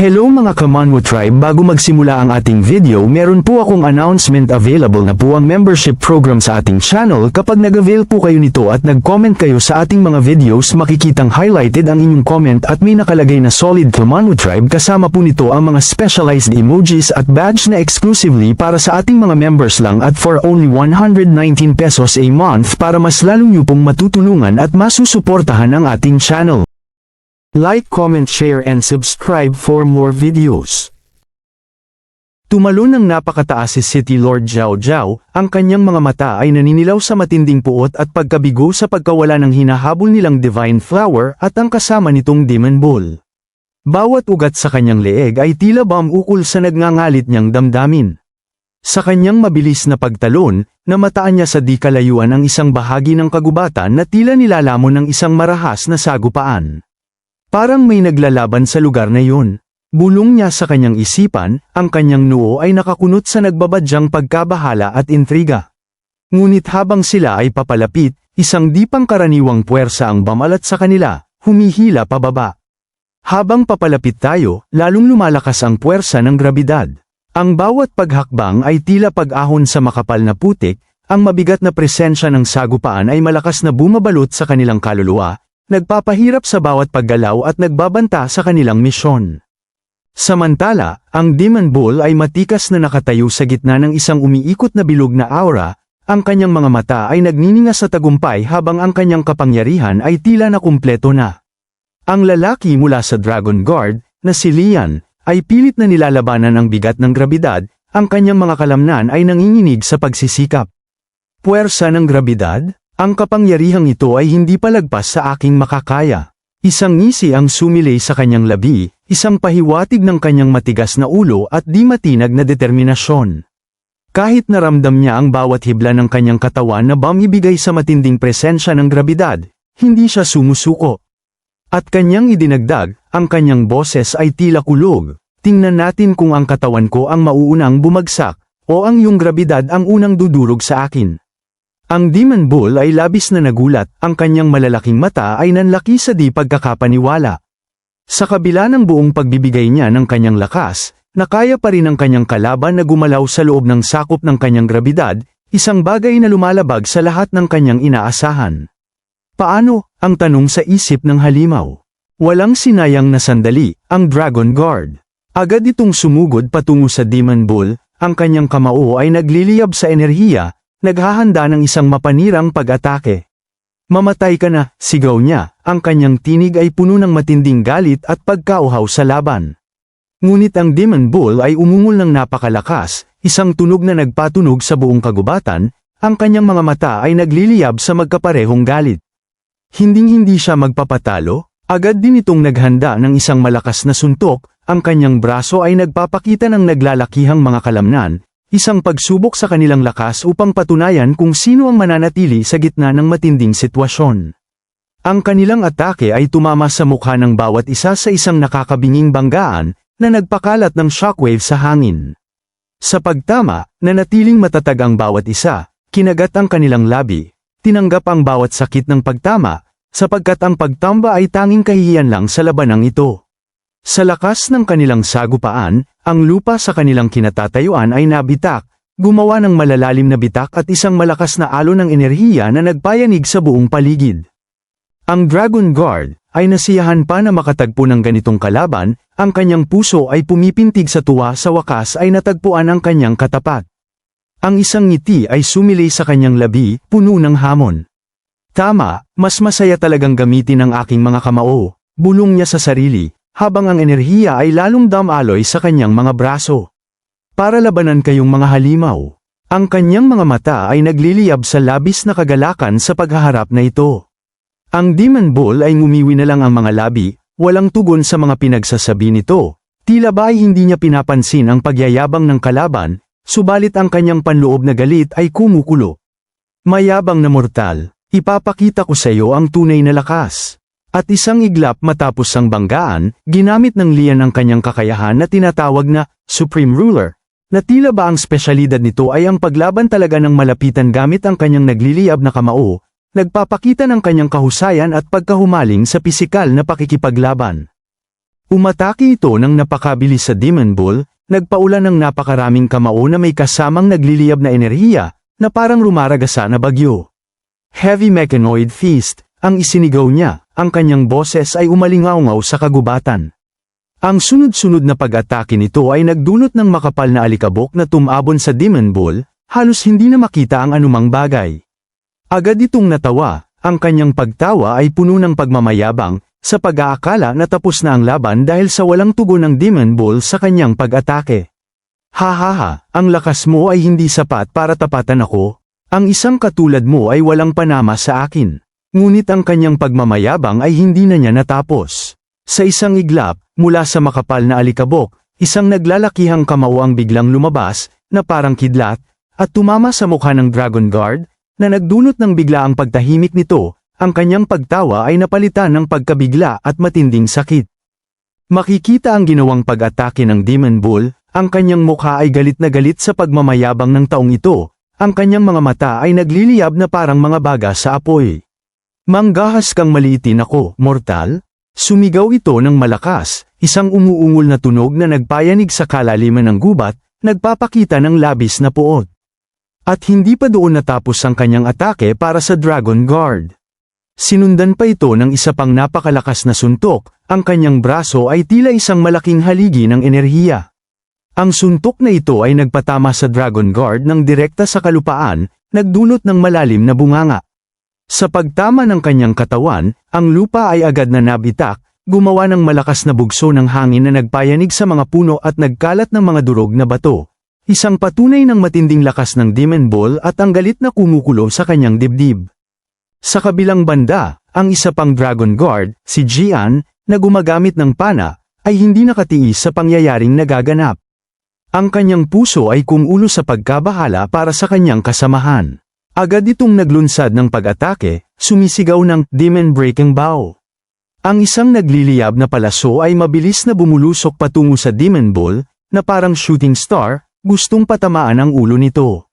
Hello mga Kamanwo Tribe, bago magsimula ang ating video meron po akong announcement. Available na po ang membership program sa ating channel. Kapag nag-avail po kayo nito at nag-comment kayo sa ating mga videos, makikitang highlighted ang inyong comment at may nakalagay na solid Kamanwo Tribe. Kasama po nito ang mga specialized emojis at badge na exclusively para sa ating mga members lang at for only 119 pesos a month para mas lalo nyo pong matutulungan at masusuportahan ang ating channel. Like, comment, share and subscribe for more videos. Tumalon ng napakataas si City Lord Jiao Jiao, ang kanyang mga mata ay naninilaw sa matinding puot at pagkabigo sa pagkawala ng hinahabol nilang Divine Flower at ang kasama nitong Demon Bull. Bawat ugat sa kanyang leeg ay tila ba ukol sa nagngangalit niyang damdamin. Sa kanyang mabilis na pagtalon, namataan niya sa di kalayuan ang isang bahagi ng kagubatan na tila nilalamon ng isang marahas na sagupaan. Parang may naglalaban sa lugar na yun. Bulong niya sa kanyang isipan, ang kanyang noo ay nakakunot sa nagbabadyang pagkabahala at intriga. Ngunit habang sila ay papalapit, isang di pangkaraniwang puwersa ang bamalat sa kanila, humihila pababa. Habang papalapit tayo, lalong lumalakas ang puwersa ng grabidad. Ang bawat paghakbang ay tila pag-ahon sa makapal na putik, ang mabigat na presensya ng sagupaan ay malakas na bumabalot sa kanilang kaluluwa, nagpapahirap sa bawat paggalaw at nagbabanta sa kanilang misyon. Samantala, ang Demon Bull ay matikas na nakatayo sa gitna ng isang umiikot na bilog na aura, ang kanyang mga mata ay nagniningas sa tagumpay habang ang kanyang kapangyarihan ay tila nakumpleto na. Ang lalaki mula sa Dragon Guard, na si Lian, ay pilit na nilalabanan ang bigat ng grabidad, ang kanyang mga kalamnan ay nanginginig sa pagsisikap. Puwersa ng grabidad? Ang kapangyarihang ito ay hindi palagpas sa aking makakaya. Isang ngisi ang sumilay sa kanyang labi, isang pahiwatig ng kanyang matigas na ulo at di matinag na determinasyon. Kahit naramdam niya ang bawat hibla ng kanyang katawan na bumibigay sa matinding presensya ng grabidad, hindi siya sumusuko. At kanyang idinagdag, ang kanyang boses ay tila kulog. Tingnan natin kung ang katawan ko ang mauunang bumagsak, o ang iyong grabidad ang unang dudurog sa akin. Ang Demon Bull ay labis na nagulat, ang kanyang malalaking mata ay nanlaki sa di pagkakapaniwala. Sa kabila ng buong pagbibigay niya ng kanyang lakas, nakaya pa rin ng kanyang kalaban na gumalaw sa loob ng sakop ng kanyang grabidad, isang bagay na lumalabag sa lahat ng kanyang inaasahan. Paano? Ang tanong sa isip ng halimaw. Walang sinayang na sandali, ang Dragon Guard. Agad itong sumugod patungo sa Demon Bull, ang kanyang kamao ay nagliliyab sa enerhiya, naghahanda ng isang mapanirang pag-atake. Mamatay ka na, sigaw niya, ang kanyang tinig ay puno ng matinding galit at pagkauhaw sa laban. Ngunit ang Demon Bull ay umungol ng napakalakas, isang tunog na nagpatunog sa buong kagubatan, ang kanyang mga mata ay nagliliyab sa magkaparehong galit. Hinding-hindi siya magpapatalo, agad din itong naghanda ng isang malakas na suntok, ang kanyang braso ay nagpapakita ng naglalakihang mga kalamnan, isang pagsubok sa kanilang lakas upang patunayan kung sino ang mananatili sa gitna ng matinding sitwasyon. Ang kanilang atake ay tumama sa mukha ng bawat isa sa isang nakakabinging banggaan, na nagpakalat ng shockwave sa hangin. Sa pagtama, nanatiling matatag ang bawat isa, kinagat ang kanilang labi, tinanggap ang bawat sakit ng pagtama, sapagkat ang pagtamba ay tanging kahihiyan lang sa labanang ito. Sa lakas ng kanilang sagupaan, ang lupa sa kanilang kinatatayuan ay nabitak, gumawa ng malalalim na bitak at isang malakas na alon ng enerhiya na nagpayanig sa buong paligid. Ang Dragon Guard ay nasiyahan pa na makatagpo ng ganitong kalaban, ang kanyang puso ay pumipintig sa tuwa, sa wakas ay natagpuan ang kanyang katapat. Ang isang ngiti ay sumilay sa kanyang labi, puno ng hamon. Tama, mas masaya talagang gamitin ang aking mga kamao, bulong niya sa sarili, habang ang enerhiya ay lalong damaloy sa kanyang mga braso. Para labanan kayong mga halimaw. Ang kanyang mga mata ay nagliliyab sa labis na kagalakan sa paghaharap na ito. Ang Demon Bull ay ngumiwi na lang ang mga labi, walang tugon sa mga pinagsasabi nito. Tila ba ay hindi niya pinapansin ang pagyayabang ng kalaban, subalit ang kanyang panloob na galit ay kumukulo. Mayabang na mortal, ipapakita ko sa iyo ang tunay na lakas. At isang iglap matapos ang banggaan, ginamit ng Lian ang kanyang kakayahan na tinatawag na Supreme Ruler, na tila ba ang spesyalidad nito ay ang paglaban talaga ng malapitan gamit ang kanyang nagliliyab na kamao, nagpapakita ng kanyang kahusayan at pagkahumaling sa pisikal na pakikipaglaban. Umatake ito ng napakabilis sa Demon Bull, nagpaulan ng napakaraming kamao na may kasamang nagliliyab na enerhiya, na parang rumaragasa na bagyo. Heavy Mechanoid Fist, ang isinigaw niya, ang kanyang boses ay umalingaw-ngaw sa kagubatan. Ang sunod-sunod na pag-atake nito ay nagdulot ng makapal na alikabok na tumabon sa Demon Bull, halos hindi na makita ang anumang bagay. Agad itong natawa, ang kanyang pagtawa ay puno ng pagmamayabang, sa pag-aakala na tapos na ang laban dahil sa walang tugon ng Demon Bull sa kanyang pag-atake. Hahaha, ang lakas mo ay hindi sapat para tapatan ako. Ang isang katulad mo ay walang panama sa akin. Ngunit ang kanyang pagmamayabang ay hindi na niya natapos. Sa isang iglap, mula sa makapal na alikabok, isang naglalakihang kamao ang biglang lumabas, na parang kidlat, at tumama sa mukha ng Dragon Guard, na nagdulot ng biglaang pagtahimik nito, ang kanyang pagtawa ay napalitan ng pagkabigla at matinding sakit. Makikita ang ginawang pag-atake ng Demon Bull, ang kanyang mukha ay galit na galit sa pagmamayabang ng taong ito, ang kanyang mga mata ay nagliliyab na parang mga baga sa apoy. Manggahas kang maliitin ako, mortal? Sumigaw ito ng malakas, isang umuungol na tunog na nagpayanig sa kalaliman ng gubat, nagpapakita ng labis na puot. At hindi pa doon natapos ang kanyang atake para sa Dragon Guard. Sinundan pa ito ng isa pang napakalakas na suntok, ang kanyang braso ay tila isang malaking haligi ng enerhiya. Ang suntok na ito ay nagpatama sa Dragon Guard ng direkta sa kalupaan, nagdulot ng malalim na bunganga. Sa pagtama ng kanyang katawan, ang lupa ay agad na nabitak, gumawa ng malakas na bugso ng hangin na nagpayanig sa mga puno at nagkalat ng mga durog na bato. Isang patunay ng matinding lakas ng Demon Bull at ang galit na kumukulo sa kanyang dibdib. Sa kabilang banda, ang isa pang Dragon Guard, si Jian, na gumagamit ng pana, ay hindi nakatiis sa pangyayaring nagaganap. Ang kanyang puso ay kumulo sa pagkabahala para sa kanyang kasamahan. Agad itong naglunsad ng pag-atake, sumisigaw ng Demon Breaking Bow. Ang isang nagliliyab na palaso ay mabilis na bumulusok patungo sa Demon Bull, na parang shooting star, gustong patamaan ang ulo nito.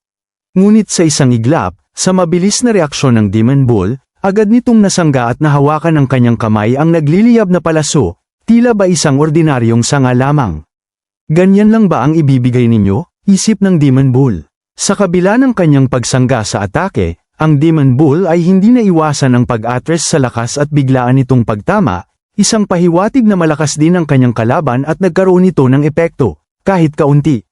Ngunit sa isang iglap, sa mabilis na reaksyon ng Demon Bull, agad nitong nasangga at nahawakan ng kanyang kamay ang nagliliyab na palaso, tila ba isang ordinaryong sanga lamang. Ganyan lang ba ang ibibigay ninyo? Isip ng Demon Bull. Sa kabila ng kanyang pagsangga sa atake, ang Demon Bull ay hindi naiwasan ang pag-atres sa lakas at biglaan nitong pagtama, isang pahiwatig na malakas din ang kanyang kalaban at nagkaroon ito ng epekto, kahit kaunti.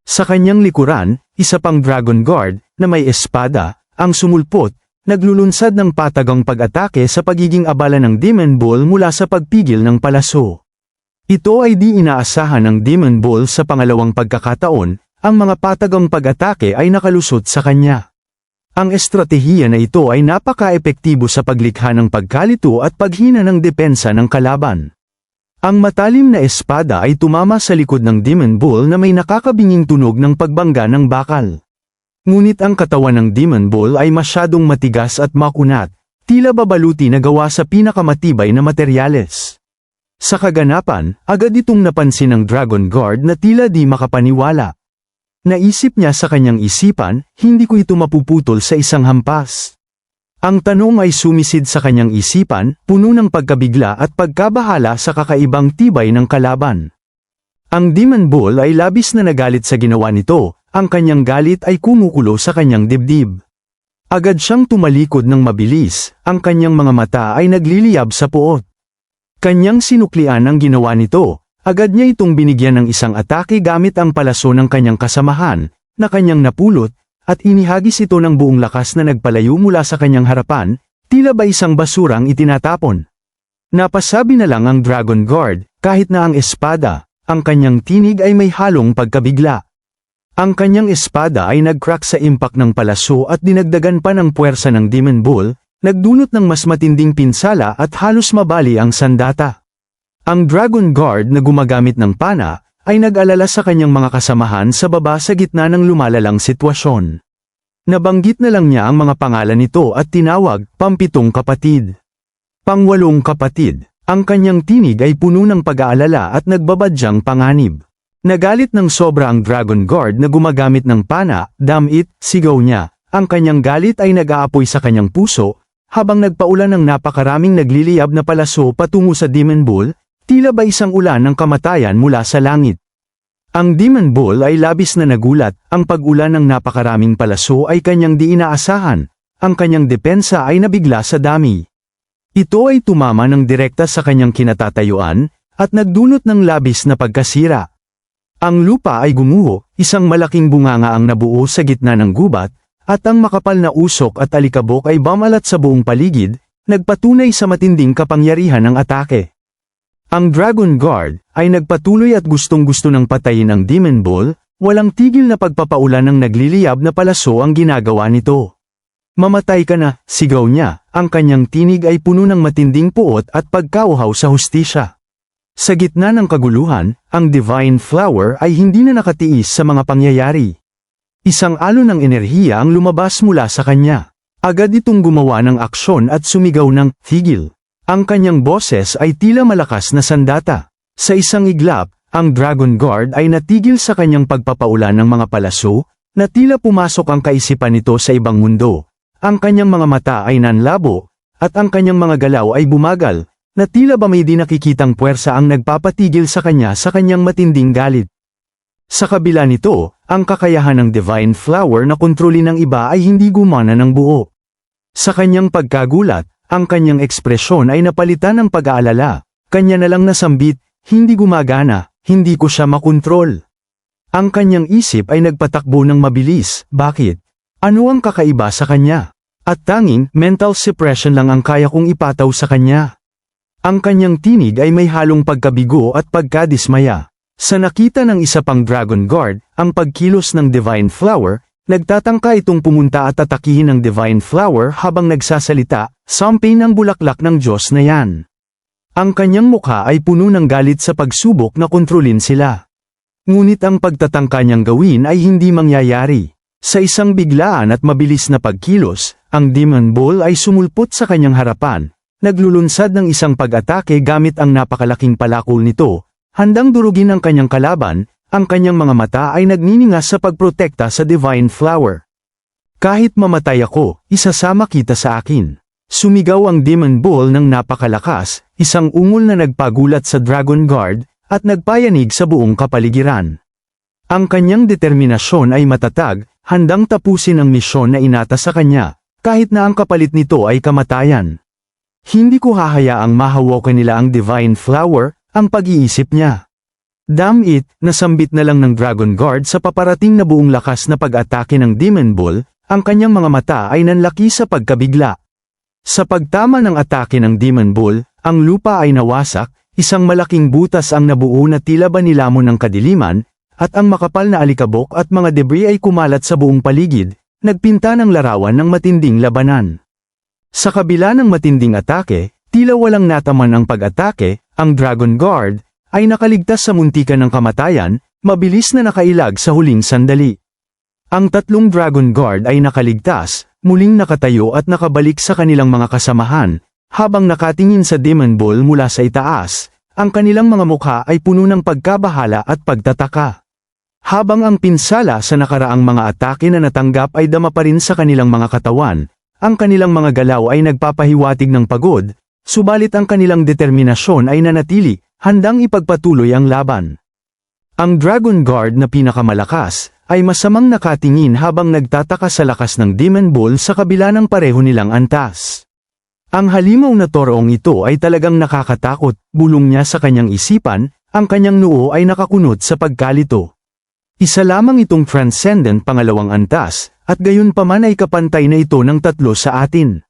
Sa kanyang likuran, isa pang Dragon Guard, na may espada, ang sumulpot, naglulunsad ng patagang pag-atake sa pagiging abala ng Demon Bull mula sa pagpigil ng palaso. Ito ay di inaasahan ng Demon Bull sa pangalawang pagkakataon, ang mga patagang pag-atake ay nakalusot sa kanya. Ang estratehiya na ito ay napaka-epektibo sa paglikha ng pagkalito at paghina ng depensa ng kalaban. Ang matalim na espada ay tumama sa likod ng Demon Bull na may nakakabinging tunog ng pagbangga ng bakal. Ngunit ang katawan ng Demon Bull ay masyadong matigas at makunat, tila babaluti na gawa sa pinakamatibay na materyales. Sa kaganapan, agad itong napansin ng Dragon Guard na tila di makapaniwala. Naisip niya sa kanyang isipan, hindi ko ito mapuputol sa isang hampas. Ang tanong ay sumisid sa kanyang isipan, puno ng pagkabigla at pagkabahala sa kakaibang tibay ng kalaban. Ang Demon Bull ay labis na nagalit sa ginawa nito, ang kanyang galit ay kumukulo sa kanyang dibdib. Agad siyang tumalikod ng mabilis, ang kanyang mga mata ay nagliliyab sa puot. Kanyang sinuklian ang ginawa nito, agad niya itong binigyan ng isang atake gamit ang palaso ng kanyang kasamahan, na kanyang napulot, at inihagis ito ng buong lakas na nagpalayo mula sa kanyang harapan, tila ba isang basurang itinatapon. Napasabi na lang ang Dragon Guard, kahit na ang espada, ang kanyang tinig ay may halong pagkabigla. Ang kanyang espada ay nag-crack sa impact ng palaso at dinagdagan pa ng puwersa ng Demon Bull, nagdulot ng mas matinding pinsala at halos mabali ang sandata. Ang Dragon Guard na gumagamit ng pana, ay nag-alala sa kanyang mga kasamahan sa baba sa gitna ng lumalalang sitwasyon. Nabanggit na lang niya ang mga pangalan nito at tinawag, pampitong kapatid. Pangwalong kapatid, ang kanyang tinig ay puno ng pag-aalala at nagbabadyang panganib. Nagalit ng sobra ang Dragon Guard na gumagamit ng pana, damn it, sigaw niya, ang kanyang galit ay nag-aapoy sa kanyang puso, habang nagpaulan ng napakaraming nagliliyab na palaso patungo sa Demon Bull, tila ba isang ulan ng kamatayan mula sa langit. Ang Demon Bull ay labis na nagulat, ang pag-ulan ng napakaraming palaso ay kanyang di inaasahan, ang kanyang depensa ay nabigla sa dami. Ito ay tumama ng direkta sa kanyang kinatatayuan, at nagdulot ng labis na pagkasira. Ang lupa ay gumuho, isang malaking bunganga ang nabuo sa gitna ng gubat, at ang makapal na usok at alikabok ay bumalat sa buong paligid, nagpatunay sa matinding kapangyarihan ng atake. Ang Dragon Guard ay nagpatuloy at gustong-gusto ng patayin ang Demon Bull, walang tigil na pagpapaulan ng nagliliyab na palaso ang ginagawa nito. Mamatay ka na, sigaw niya, ang kanyang tinig ay puno ng matinding puot at pagkauhaw sa hustisya. Sa gitna ng kaguluhan, ang Divine Flower ay hindi na nakatiis sa mga pangyayari. Isang alon ng enerhiya ang lumabas mula sa kanya. Agad itong gumawa ng aksyon at sumigaw ng tigil. Ang kanyang boses ay tila malakas na sandata. Sa isang iglap, ang Dragon Guard ay natigil sa kanyang pagpapaulan ng mga palaso, na tila pumasok ang kaisipan nito sa ibang mundo. Ang kanyang mga mata ay nanlabo, at ang kanyang mga galaw ay bumagal, na tila ba may di nakikitang puwersa ang nagpapatigil sa kanyang matinding galit. Sa kabila nito, ang kakayahan ng Divine Flower na kontrolin ng iba ay hindi gumana ng buo. Sa kanyang pagkagulat, ang kanyang ekspresyon ay napalitan ng pag-aalala. Kanya na lang nasambit, hindi gumagana, hindi ko siya makontrol. Ang kanyang isip ay nagpatakbo ng mabilis, bakit? Ano ang kakaiba sa kanya? At tanging, mental suppression lang ang kaya kong ipataw sa kanya. Ang kanyang tinig ay may halong pagkabigo at pagkadismaya. Sa nakita ng isa pang Dragon Guard, ang pagkilos ng Divine Flower, nagtatangka itong pumunta at atakihin ng Divine Flower habang nagsasalita, "Sampin ang bulaklak ng Diyos na yan." Ang kanyang mukha ay puno ng galit sa pagsubok na kontrolin sila. Ngunit ang pagtatangka niyang gawin ay hindi mangyayari. Sa isang biglaan at mabilis na pagkilos, ang Demon Bull ay sumulpot sa kanyang harapan. Naglulunsad ng isang pag-atake gamit ang napakalaking palakol nito, handang durugin ang kanyang kalaban, ang kanyang mga mata ay nagniningas sa pagprotekta sa Divine Flower. "Kahit mamatay ako, isasama kita sa akin." Sumigaw ang Demon Bull ng napakalakas, isang ungol na nagpagulat sa Dragon Guard, at nagpayanig sa buong kapaligiran. Ang kanyang determinasyon ay matatag, handang tapusin ang misyon na inata sa kanya, kahit na ang kapalit nito ay kamatayan. "Hindi ko hahayaang mahawakan nila ang Divine Flower," ang pag-iisip niya. Damn it, nasambit na lang ng Dragon Guard sa paparating na buong lakas na pag-atake ng Demon Bull, ang kanyang mga mata ay nanlaki sa pagkabigla. Sa pagtama ng atake ng Demon Bull, ang lupa ay nawasak, isang malaking butas ang nabuo na tila ba nilamon ng kadiliman, at ang makapal na alikabok at mga debris ay kumalat sa buong paligid, nagpinta ng larawan ng matinding labanan. Sa kabila ng matinding atake, tila walang nataman ang pag-atake, ang Dragon Guard ay nakaligtas sa muntikan ng kamatayan, mabilis na nakailag sa huling sandali. Ang tatlong Dragon Guard ay nakaligtas, muling nakatayo at nakabalik sa kanilang mga kasamahan, habang nakatingin sa Demon Bull mula sa itaas, ang kanilang mga mukha ay puno ng pagkabahala at pagtataka. Habang ang pinsala sa nakaraang mga atake na natanggap ay dama pa rin sa kanilang mga katawan, ang kanilang mga galaw ay nagpapahiwatig ng pagod, subalit ang kanilang determinasyon ay nanatili, handang ipagpatuloy ang laban. Ang Dragon Guard na pinakamalakas, ay masamang nakatingin habang nagtataka sa lakas ng Demon Bull sa kabila ng pareho nilang antas. Ang halimaw na toroong ito ay talagang nakakatakot, bulong niya sa kanyang isipan, ang kanyang noo ay nakakunot sa pagkalito. Isa lamang itong transcendent pangalawang antas, at gayon pa man ay kapantay na ito ng tatlo sa atin.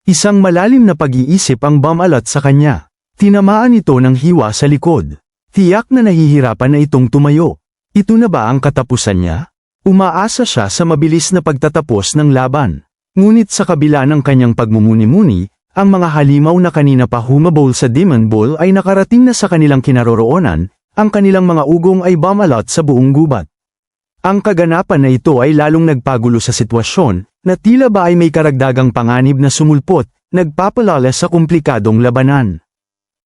Isang malalim na pag-iisip ang bumalat sa kanya. Tinamaan ito ng hiwa sa likod. Tiyak na nahihirapan na itong tumayo. Ito na ba ang katapusan niya? Umaasa siya sa mabilis na pagtatapos ng laban. Ngunit sa kabila ng kanyang pagmumuni-muni, ang mga halimaw na kanina pa humabol sa Demon Bull ay nakarating na sa kanilang kinaroroonan, ang kanilang mga ugong ay bumalot sa buong gubat. Ang kaganapan na ito ay lalong nagpagulo sa sitwasyon, na tila ba ay may karagdagang panganib na sumulpot, nagpapalala sa komplikadong labanan.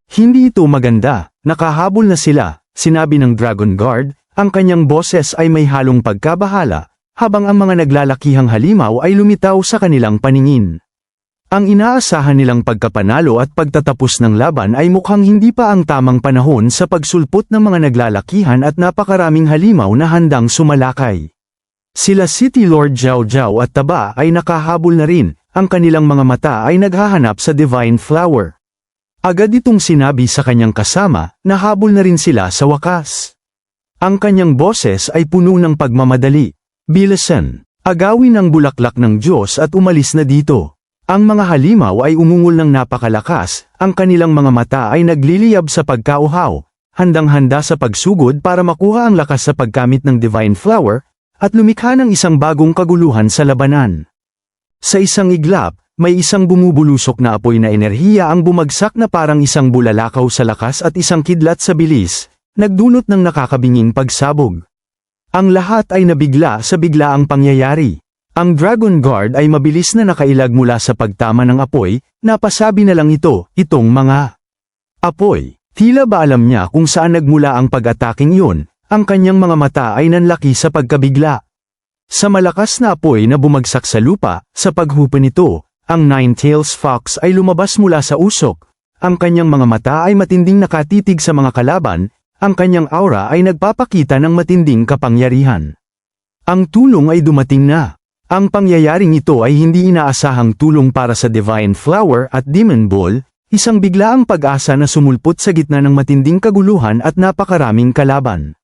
"Hindi ito maganda, nakahabol na sila," sinabi ng Dragon Guard, ang kanyang boses ay may halong pagkabahala, habang ang mga naglalakihang halimaw ay lumitaw sa kanilang paningin. Ang inaasahan nilang pagkapanalo at pagtatapos ng laban ay mukhang hindi pa ang tamang panahon sa pagsulpot ng mga naglalakihan at napakaraming halimaw na handang sumalakay. Sila City Lord Zhao Zhao at Taba ay nakahabol na rin, ang kanilang mga mata ay naghahanap sa Divine Flower. Agad itong sinabi sa kanyang kasama, nahabol na rin sila sa wakas. Ang kanyang boses ay puno ng pagmamadali. Bilisan, agawin ang bulaklak ng Diyos at umalis na dito. Ang mga halimaw ay umungol ng napakalakas, ang kanilang mga mata ay nagliliyab sa pagkauhaw, handang-handa sa pagsugod para makuha ang lakas sa paggamit ng Divine Flower, at lumikha ng isang bagong kaguluhan sa labanan. Sa isang iglap, may isang bumubulusok na apoy na enerhiya ang bumagsak na parang isang bulalakaw sa lakas at isang kidlat sa bilis, nagdulot ng nakakabinging pagsabog. Ang lahat ay nabigla sa biglaang pangyayari. Ang Dragon Guard ay mabilis na nakailag mula sa pagtama ng apoy, napasabi na lang itong mga apoy. Tila ba alam niya kung saan nagmula ang pag-ataking yun, ang kanyang mga mata ay nanlaki sa pagkabigla. Sa malakas na apoy na bumagsak sa lupa, sa paghupa nito, ang Nine-Tails Fox ay lumabas mula sa usok. Ang kanyang mga mata ay matinding nakatitig sa mga kalaban, ang kanyang aura ay nagpapakita ng matinding kapangyarihan. Ang tulong ay dumating na. Ang pangyayaring ito ay hindi inaasahang tulong para sa Divine Flower at Demon Ball, isang biglaang pag-asa na sumulpot sa gitna ng matinding kaguluhan at napakaraming kalaban.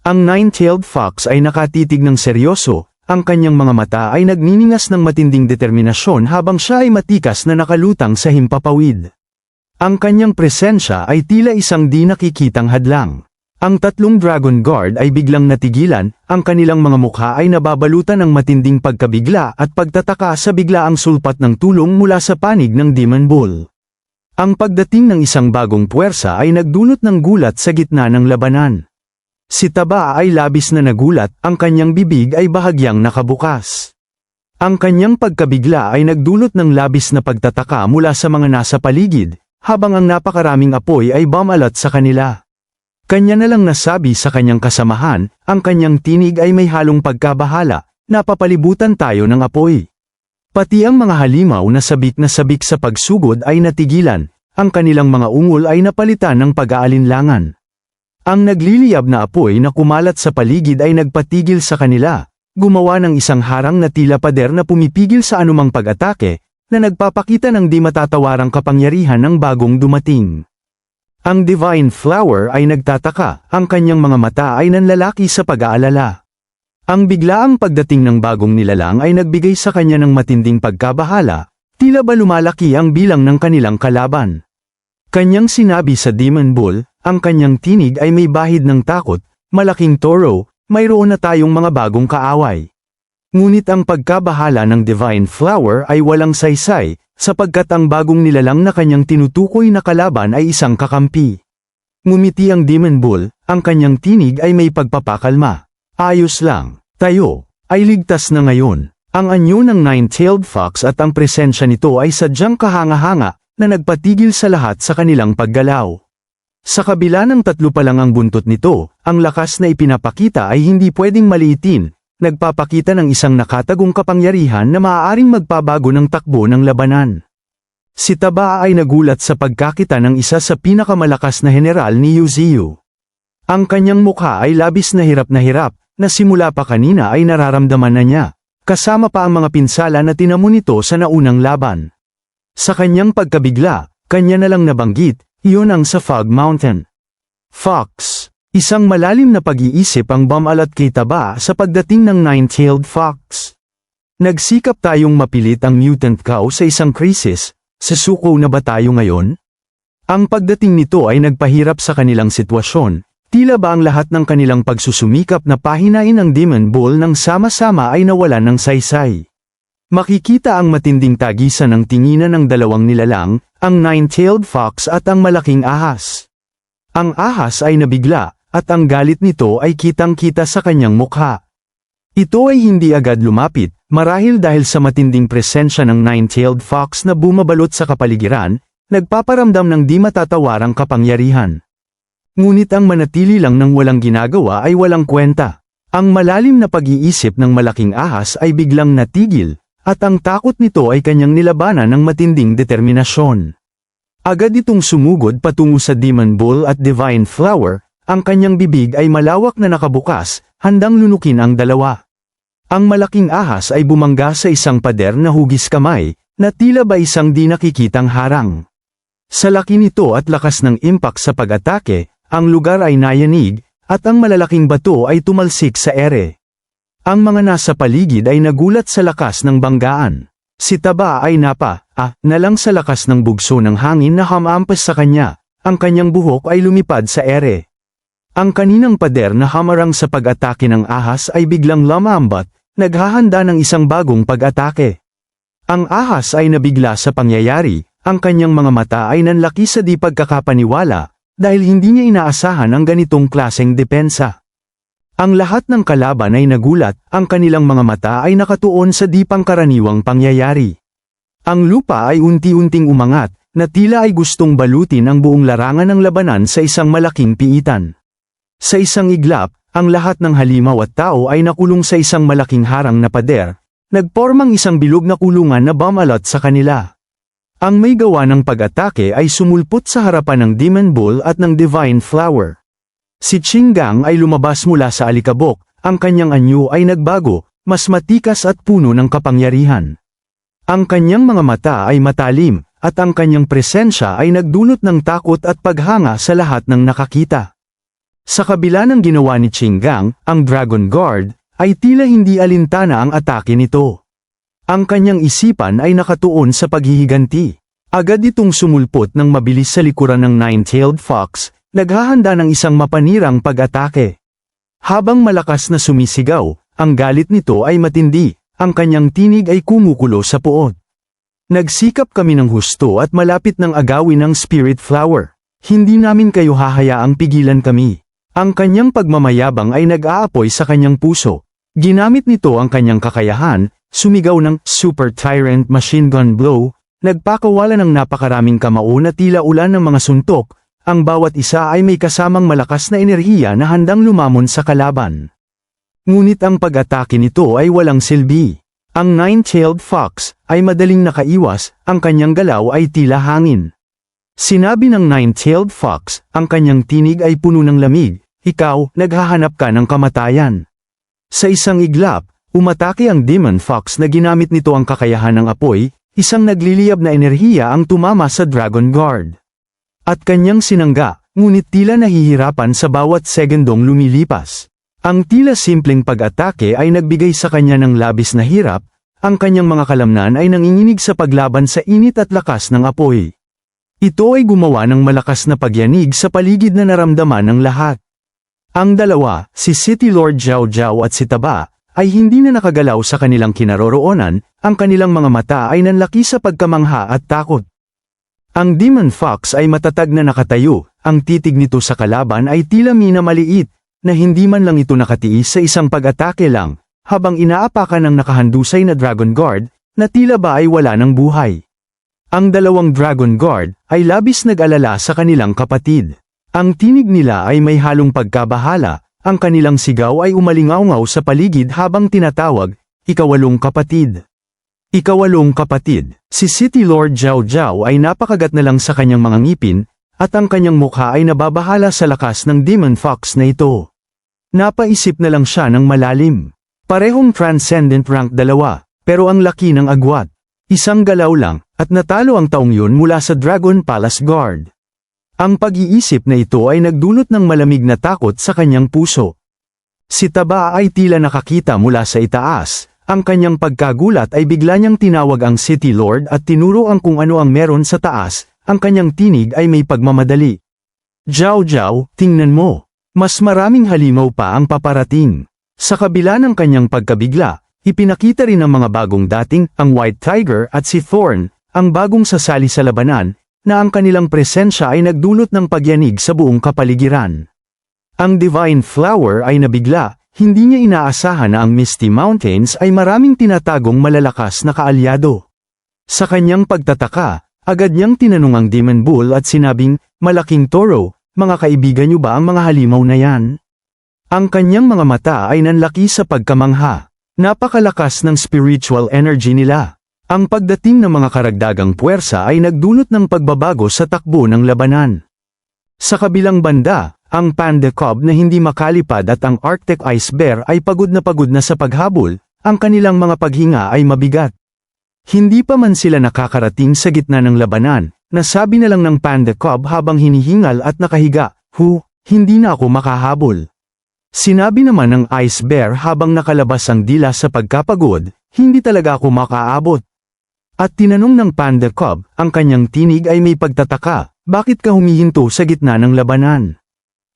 Ang Nine-Tailed Fox ay nakatitig ng seryoso, ang kanyang mga mata ay nagniningas ng matinding determinasyon habang siya ay matikas na nakalutang sa himpapawid. Ang kanyang presensya ay tila isang di nakikitang hadlang. Ang tatlong Dragon Guard ay biglang natigilan, ang kanilang mga mukha ay nababalutan ng matinding pagkabigla at pagtataka sa biglaang sulpat ng tulong mula sa panig ng Demon Bull. Ang pagdating ng isang bagong puwersa ay nagdulot ng gulat sa gitna ng labanan. Si Taba ay labis na nagulat, ang kanyang bibig ay bahagyang nakabukas. Ang kanyang pagkabigla ay nagdulot ng labis na pagtataka mula sa mga nasa paligid, habang ang napakaraming apoy ay bumalat sa kanila. Kanya na lang nasabi sa kanyang kasamahan, ang kanyang tinig ay may halong pagkabahala, napapalibutan tayo ng apoy. Pati ang mga halimaw na sabik sa pagsugod ay natigilan, ang kanilang mga ungol ay napalitan ng pag-aalinlangan. Ang nagliliyab na apoy na kumalat sa paligid ay nagpatigil sa kanila, gumawa ng isang harang na tila pader na pumipigil sa anumang pag-atake, na nagpapakita ng di matatawarang kapangyarihan ng bagong dumating. Ang Divine Flower ay nagtataka, ang kanyang mga mata ay nanlalaki sa pag-aalala. Ang biglaang pagdating ng bagong nilalang ay nagbigay sa kanya ng matinding pagkabahala, tila ba lumalaki ang bilang ng kanilang kalaban. Kanyang sinabi sa Demon Bull, ang kanyang tinig ay may bahid ng takot, malaking toro, mayroon na tayong mga bagong kaaway. Ngunit ang pagkabahala ng Divine Flower ay walang saysay, sapagkat ang bagong nilalang na kanyang tinutukoy na kalaban ay isang kakampi. Ngumiti ang Demon Bull, ang kanyang tinig ay may pagpapakalma. Ayos lang, tayo, ay ligtas na ngayon. Ang anyo ng Nine-Tailed Fox at ang presensya nito ay sadyang kahanga-hanga, na nagpatigil sa lahat sa kanilang paggalaw. Sa kabila ng tatlo pa lang ang buntot nito, ang lakas na ipinapakita ay hindi pwedeng maliitin, nagpapakita ng isang nakatagong kapangyarihan na maaaring magpabago ng takbo ng labanan. Si Taba ay nagulat sa pagkakita ng isa sa pinakamalakas na general ni Yuziu. Ang kanyang mukha ay labis na hirap, na simula pa kanina ay nararamdaman na niya, kasama pa ang mga pinsala na tinamo nito sa naunang laban. Sa kanyang pagkabigla, kanya na lang nabanggit, iyon ang sa Fog Mountain. Fox. Isang malalim na pag-iisip ang bumalat kay Taba sa pagdating ng Nine-Tailed Fox. Nagsikap tayong mapilit ang mutant cow sa isang krisis, sasuko na ba tayo ngayon? Ang pagdating nito ay nagpahirap sa kanilang sitwasyon, tila ba ang lahat ng kanilang pagsusumikap na pahinain ang Demon Bull ng sama-sama ay nawalan ng saysay. Makikita ang matinding tagisan ng tinginan ng dalawang nilalang, ang Nine-Tailed Fox at ang malaking ahas. Ang ahas ay nabigla, at ang galit nito ay kitang-kita sa kanyang mukha. Ito ay hindi agad lumapit, marahil dahil sa matinding presensya ng Nine-Tailed Fox na bumabalot sa kapaligiran, nagpaparamdam ng di matatawarang kapangyarihan. Ngunit ang manatili lang ng walang ginagawa ay walang kwenta. Ang malalim na pag-iisip ng malaking ahas ay biglang natigil, at ang takot nito ay kanyang nilabanan ng matinding determinasyon. Agad itong sumugod patungo sa Demon Bull at Divine Flower, ang kanyang bibig ay malawak na nakabukas, handang lunukin ang dalawa. Ang malaking ahas ay bumangga sa isang pader na hugis kamay, na tila ba isang di nakikitang harang. Sa laki nito at lakas ng impact sa pag-atake, ang lugar ay nayanig, at ang malalaking bato ay tumalsik sa ere. Ang mga nasa paligid ay nagulat sa lakas ng banggaan. Si Taba ay na lang sa lakas ng bugso ng hangin na hamampas sa kanya, ang kanyang buhok ay lumipad sa ere. Ang kaninang pader na hamarang sa pag-atake ng ahas ay biglang lamambat, naghahanda ng isang bagong pag-atake. Ang ahas ay nabigla sa pangyayari, ang kanyang mga mata ay nanlaki sa di pagkakapaniwala, dahil hindi niya inaasahan ang ganitong klaseng depensa. Ang lahat ng kalaban ay nagulat, ang kanilang mga mata ay nakatuon sa di pangkaraniwang pangyayari. Ang lupa ay unti-unting umangat, na tila ay gustong balutin ang buong larangan ng labanan sa isang malaking piitan. Sa isang iglap, ang lahat ng halimaw at tao ay nakulong sa isang malaking harang na pader, nagpormang isang bilog na kulungan na bumalot sa kanila. Ang may gawa ng pag-atake ay sumulpot sa harapan ng Demon Bull at ng Divine Flower. Si Qinggang ay lumabas mula sa alikabok, ang kanyang anyo ay nagbago, mas matikas at puno ng kapangyarihan. Ang kanyang mga mata ay matalim, at ang kanyang presensya ay nagdulot ng takot at paghanga sa lahat ng nakakita. Sa kabila ng ginawa ni Qinggang, ang Dragon Guard, ay tila hindi alintana ang atake nito. Ang kanyang isipan ay nakatuon sa paghihiganti. Agad itong sumulpot ng mabilis sa likuran ng Nine-Tailed Fox, naghahanda ng isang mapanirang pag-atake. Habang malakas na sumisigaw, ang galit nito ay matindi, ang kanyang tinig ay kumukulo sa puot. Nagsikap kami ng husto at malapit ng agawin ng Spirit Flower. Hindi namin kayo hahayaang pigilan kami. Ang kanyang pagmamayabang ay nag-aapoy sa kanyang puso. Ginamit nito ang kanyang kakayahan, sumigaw ng Super Tyrant Machine Gun Blow, nagpakawala ng napakaraming kamao na tila ulan ng mga suntok, ang bawat isa ay may kasamang malakas na enerhiya na handang lumamon sa kalaban. Ngunit ang pag-atake nito ay walang silbi. Ang Nine-Tailed Fox ay madaling nakaiwas, ang kanyang galaw ay tila hangin. Sinabi ng Nine-Tailed Fox, ang kanyang tinig ay puno ng lamig, ikaw, naghahanap ka ng kamatayan. Sa isang iglap, umatake ang Demon Fox na ginamit nito ang kakayahan ng apoy, isang nagliliyab na enerhiya ang tumama sa Dragon Guard. At kanyang sinangga, ngunit tila nahihirapan sa bawat segundong lumilipas. Ang tila simpleng pag-atake ay nagbigay sa kanya ng labis na hirap, ang kanyang mga kalamnan ay nanginginig sa paglaban sa init at lakas ng apoy. Ito ay gumawa ng malakas na pagyanig sa paligid na naramdaman ng lahat. Ang dalawa, si City Lord Zhao Zhao at si Taba, ay hindi na nakagalaw sa kanilang kinaroroonan, ang kanilang mga mata ay nanlaki sa pagkamangha at takot. Ang Demon Fox ay matatag na nakatayo, ang titig nito sa kalaban ay tila minamaliit, na hindi man lang ito nakatiis sa isang pag-atake lang, habang inaapakan ng nakahandusay na Dragon Guard, na tila ba ay wala ng buhay. Ang dalawang Dragon Guard ay labis nag-alala sa kanilang kapatid. Ang tinig nila ay may halong pagkabahala, ang kanilang sigaw ay umalingaw-ngaw sa paligid habang tinatawag, ikawalong kapatid. Ikawalong kapatid, si City Lord Zhao Zhao ay napakagat na lang sa kanyang mga ngipin, at ang kanyang mukha ay nababahala sa lakas ng Demon Fox na ito. Napaisip na lang siya ng malalim. Parehong Transcendent Rank 2, pero ang laki ng agwat. Isang galaw lang, at natalo ang taong yun mula sa Dragon Palace Guard. Ang pag-iisip na ito ay nagdulot ng malamig na takot sa kanyang puso. Si Taba ay tila nakakita mula sa itaas, ang kanyang pagkagulat ay bigla niyang tinawag ang City Lord at tinuro ang kung ano ang meron sa taas, ang kanyang tinig ay may pagmamadali. Zhao Zhao, tingnan mo, mas maraming halimaw pa ang paparating. Sa kabila ng kanyang pagkabigla, ipinakita rin ng mga bagong dating, ang White Tiger at si Thorn, ang bagong sasali sa labanan, na ang kanilang presensya ay nagdulot ng pagyanig sa buong kapaligiran. Ang Divine Flower ay nabigla, hindi niya inaasahan na ang Misty Mountains ay maraming tinatagong malalakas na kaalyado. Sa kanyang pagtataka, agad niyang tinanong ang Demon Bull at sinabing, Malaking Toro, mga kaibigan niyo ba ang mga halimaw na yan? Ang kanyang mga mata ay nanlaki sa pagkamangha. Napakalakas ng spiritual energy nila. Ang pagdating ng mga karagdagang puwersa ay nagdulot ng pagbabago sa takbo ng labanan. Sa kabilang banda, ang Panda Cub na hindi makalipad at ang Arctic Ice Bear ay pagod na sa paghabol, ang kanilang mga paghinga ay mabigat. Hindi pa man sila nakakarating sa gitna ng labanan, nasabi na lang ng Panda Cub habang hinihingal at nakahiga, hindi na ako makahabol. Sinabi naman ng Ice Bear habang nakalabas ang dila sa pagkapagod, hindi talaga ako makaabot. At tinanong ng Panda Cub, ang kanyang tinig ay may pagtataka, bakit ka humihinto sa gitna ng labanan?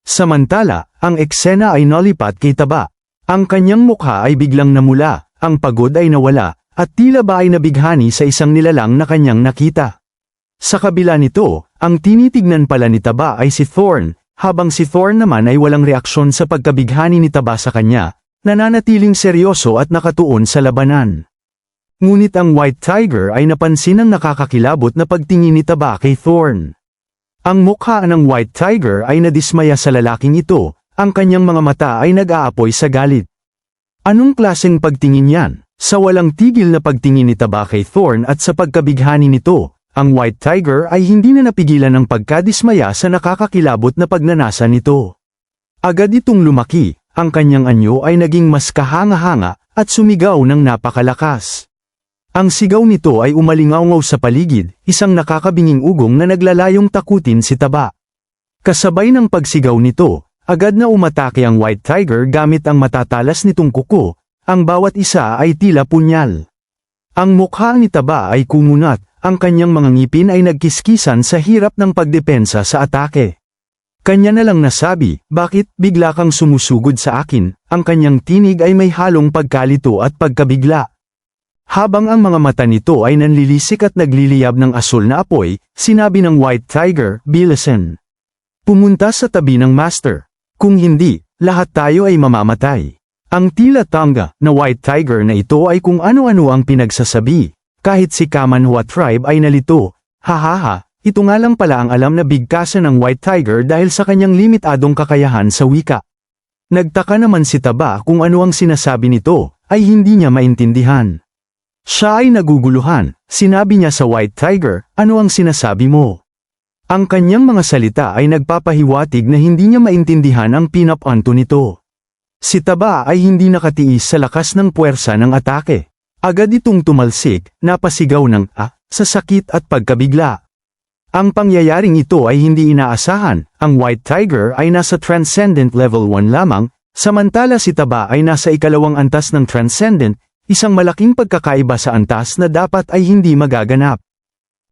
Samantala, ang eksena ay nalipat kay Taba. Ang kanyang mukha ay biglang namula, ang pagod ay nawala, at tila ba ay nabighani sa isang nilalang na kanyang nakita. Sa kabila nito, ang tinitignan pala ni Taba ay si Thorn, habang si Thorn naman ay walang reaksyon sa pagkabighani ni Taba sa kanya, nananatiling seryoso at nakatuon sa labanan. Ngunit ang White Tiger ay napansin ang nakakakilabot na pagtingin ni Taba kay Thorn. Ang mukha ng White Tiger ay nadismaya sa lalaking ito, ang kanyang mga mata ay nag-aapoy sa galit. Anong klaseng pagtingin yan? Sa walang tigil na pagtingin ni Taba kay Thorn at sa pagkabighani nito, ang White Tiger ay hindi na napigilan ng pagkadismaya sa nakakakilabot na pagnanasa nito. Agad itong lumaki, ang kanyang anyo ay naging mas kahanga-hanga at sumigaw ng napakalakas. Ang sigaw nito ay umalingaw sa paligid, isang nakakabinging ugong na naglalayong takutin si Taba. Kasabay ng pagsigaw nito, agad na umatake ang White Tiger gamit ang matatalas nitong kuko, ang bawat isa ay tila punyal. Ang mukha ni Taba ay kumunat, ang kanyang mga ngipin ay nagkiskisan sa hirap ng pagdepensa sa atake. Kanya na lang nasabi, bakit bigla kang sumusugod sa akin? Ang kanyang tinig ay may halong pagkalito at pagkabigla. Habang ang mga mata nito ay nanlilisik at nagliliyab ng asul na apoy, sinabi ng White Tiger, "Bilisan. Pumunta sa tabi ng Master. Kung hindi, lahat tayo ay mamamatay." Ang tila tanga na White Tiger na ito ay kung ano-ano ang pinagsasabi. Kahit si Kamanhua Tribe ay nalito, hahaha, ito nga lang pala ang alam na bigkasan ng White Tiger dahil sa kanyang limitadong kakayahan sa wika. Nagtaka naman si Taba kung ano ang sinasabi nito, ay hindi niya maintindihan. Siya ay naguguluhan, sinabi niya sa White Tiger, ano ang sinasabi mo? Ang kanyang mga salita ay nagpapahiwatig na hindi niya maintindihan ang pinapanto nito. Si Taba ay hindi nakatiis sa lakas ng puwersa ng atake. Agad itong tumalsik, napasigaw ng sa sakit at pagkabigla. Ang pangyayaring ito ay hindi inaasahan, ang White Tiger ay nasa Transcendent Level 1 lamang, samantala si Taba ay nasa ikalawang antas ng Transcendent, isang malaking pagkakaiba sa antas na dapat ay hindi magaganap.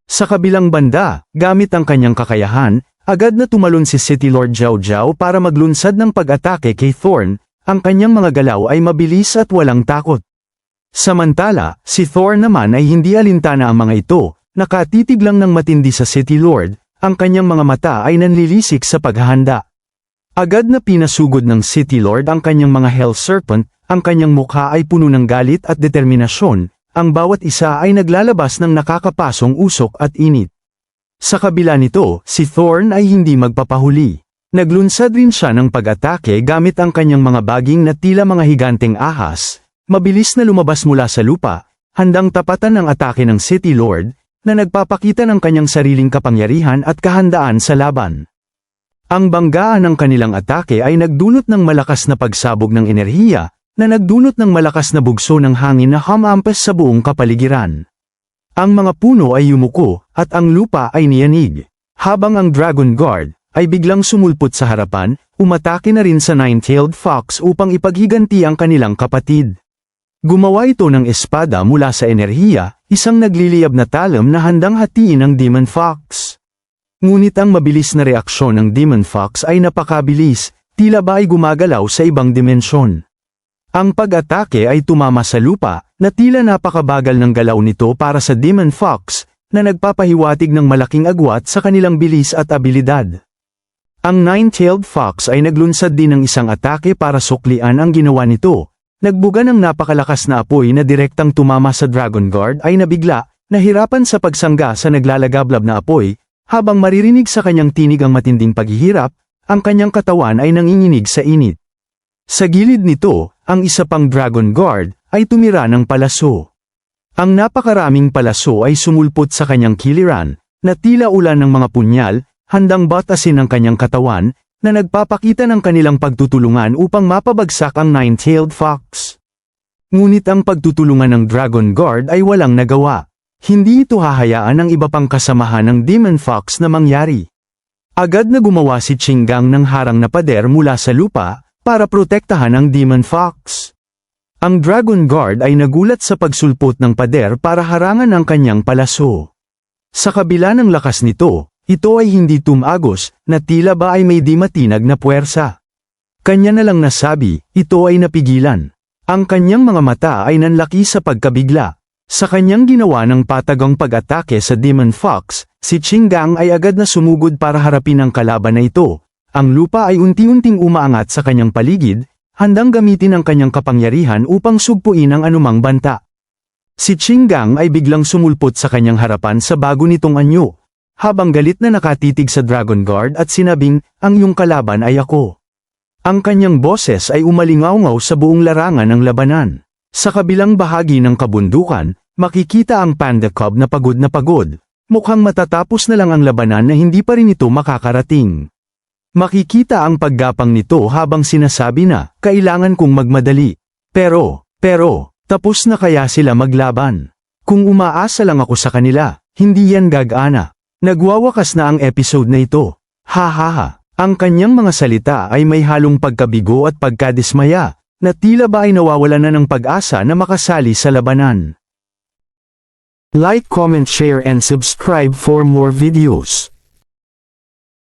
Sa kabilang banda, gamit ang kanyang kakayahan, agad na tumalon si City Lord Zhao Zhao para maglunsad ng pag-atake kay Thorn, ang kanyang mga galaw ay mabilis at walang takot. Samantala, si Thor naman ay hindi alintana ang mga ito, nakatitig lang ng matindi sa City Lord, ang kanyang mga mata ay nanlilisik sa paghahanda. Agad na pinasugod ng City Lord ang kanyang mga Hell Serpent, ang kanyang mukha ay puno ng galit at determinasyon, ang bawat isa ay naglalabas ng nakakapasong usok at init. Sa kabila nito, si Thorn ay hindi magpapahuli. Naglunsad rin siya ng pag-atake gamit ang kanyang mga baging na tila mga higanteng ahas. Mabilis na lumabas mula sa lupa, handang tapatan ng atake ng City Lord, na nagpapakita ng kanyang sariling kapangyarihan at kahandaan sa laban. Ang banggaan ng kanilang atake ay nagdulot ng malakas na pagsabog ng enerhiya, na nagdulot ng malakas na bugso ng hangin na humampas sa buong kapaligiran. Ang mga puno ay yumuko, at ang lupa ay niyanig. Habang ang Dragon Guard ay biglang sumulpot sa harapan, umatake na rin sa Nine-Tailed Fox upang ipaghiganti ang kanilang kapatid. Gumawa ito ng espada mula sa enerhiya, isang nagliliyab na talam na handang hatiin ang Demon Fox. Ngunit ang mabilis na reaksyon ng Demon Fox ay napakabilis, tila ba ay gumagalaw sa ibang dimensyon. Ang pag-atake ay tumama sa lupa, na tila napakabagal ng galaw nito para sa Demon Fox, na nagpapahiwatig ng malaking agwat sa kanilang bilis at abilidad. Ang Nine-Tailed Fox ay naglunsad din ng isang atake para suklian ang ginawa nito. Nagbuga ng napakalakas na apoy na direktang tumama sa Dragon Guard ay nabigla, nahirapan sa pagsangga sa naglalagablab na apoy, habang maririnig sa kanyang tinig ang matinding paghihirap, ang kanyang katawan ay nanginginig sa init. Sa gilid nito, ang isa pang Dragon Guard ay tumira ng palaso. Ang napakaraming palaso ay sumulpot sa kanyang kiliran, na tila ulan ng mga punyal, handang batasin ang kanyang katawan, na nagpapakita ng kanilang pagtutulungan upang mapabagsak ang nine-tailed fox. Ngunit ang pagtutulungan ng Dragon Guard ay walang nagawa. Hindi ito hahayaan ng iba pang kasamahan ng Demon Fox na mangyari. Agad na gumawa si Qinggang ng harang na pader mula sa lupa, para protektahan ang Demon Fox. Ang Dragon Guard ay nagulat sa pagsulpot ng pader para harangan ang kanyang palaso. Sa kabila ng lakas nito, ito ay hindi tumagos, na tila ba ay may di matinag na puwersa. Kanya na lang nasabi, ito ay napigilan. Ang kanyang mga mata ay nanlaki sa pagkabigla. Sa kanyang ginawa ng patagang pag-atake sa Demon Fox, si Qinggang ay agad na sumugod para harapin ang kalaban na ito. Ang lupa ay unti-unting umaangat sa kanyang paligid, handang gamitin ang kanyang kapangyarihan upang sugpuin ang anumang banta. Si Qinggang ay biglang sumulpot sa kanyang harapan sa bago nitong anyo, habang galit na nakatitig sa Dragon Guard at sinabing, ang iyong kalaban ay ako. Ang kanyang boses ay umalingaw-ngaw sa buong larangan ng labanan. Sa kabilang bahagi ng kabundukan, makikita ang Panda Cub na pagod, mukhang matatapos na lang ang labanan na hindi pa rin ito makakarating. Makikita ang paggapang nito habang sinasabi na, kailangan kong magmadali. Pero, tapos na kaya sila maglaban? Kung umaasa lang ako sa kanila, hindi yan gagana. Nagwawakas na ang episode na ito. Ha. Ang kanyang mga salita ay may halong pagkabigo at pagkadismaya, na tila ba ay nawawalan na ng pag-asa na makasali sa labanan. Like, comment, share and subscribe for more videos.